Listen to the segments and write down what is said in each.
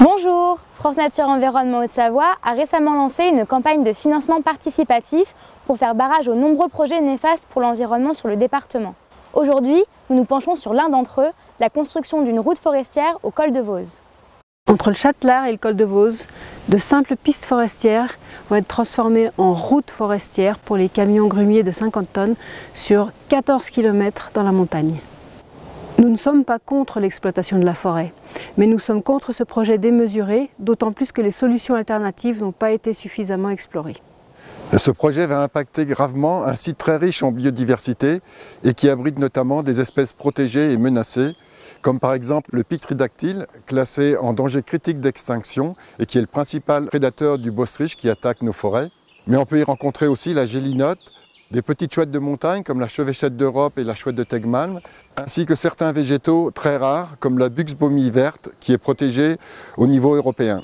Bonjour, France Nature Environnement Haute-Savoie a récemment lancé une campagne de financement participatif pour faire barrage aux nombreux projets néfastes pour l'environnement sur le département. Aujourd'hui, nous nous penchons sur l'un d'entre eux, la construction d'une route forestière au col de Vose. Entre le Châtelard et le col de Vose, de simples pistes forestières vont être transformées en routes forestières pour les camions grumiers de 50 tonnes sur 14 km dans la montagne. Nous ne sommes pas contre l'exploitation de la forêt, mais nous sommes contre ce projet démesuré, d'autant plus que les solutions alternatives n'ont pas été suffisamment explorées. Ce projet va impacter gravement un site très riche en biodiversité et qui abrite notamment des espèces protégées et menacées, comme par exemple le pic tridactyle, classé en danger critique d'extinction et qui est le principal prédateur du bosseridge qui attaque nos forêts. Mais on peut y rencontrer aussi la gélinote, des petites chouettes de montagne comme la chevêchette d'Europe et la chouette de Tegman, ainsi que certains végétaux très rares comme la buxbaumie verte qui est protégée au niveau européen.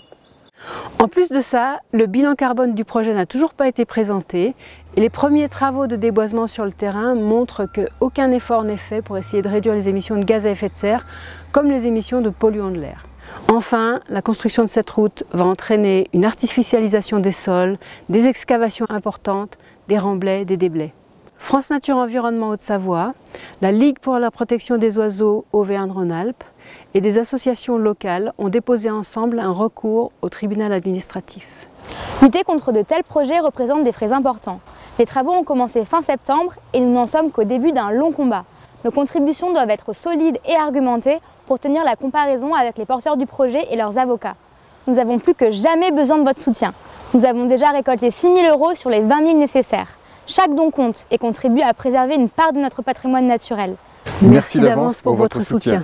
En plus de ça, le bilan carbone du projet n'a toujours pas été présenté et les premiers travaux de déboisement sur le terrain montrent qu'aucun effort n'est fait pour essayer de réduire les émissions de gaz à effet de serre comme les émissions de polluants de l'air. Enfin, la construction de cette route va entraîner une artificialisation des sols, des excavations importantes, des remblais, des déblais. France Nature Environnement Haute-Savoie, la Ligue pour la protection des oiseaux Auvergne-Rhône-Alpes et des associations locales ont déposé ensemble un recours au tribunal administratif. Lutter contre de tels projets représente des frais importants. Les travaux ont commencé fin septembre et nous n'en sommes qu'au début d'un long combat. Nos contributions doivent être solides et argumentées pour tenir la comparaison avec les porteurs du projet et leurs avocats. Nous avons plus que jamais besoin de votre soutien. Nous avons déjà récolté 6 000 € sur les 20 000 nécessaires. Chaque don compte et contribue à préserver une part de notre patrimoine naturel. Merci d'avance pour votre soutien.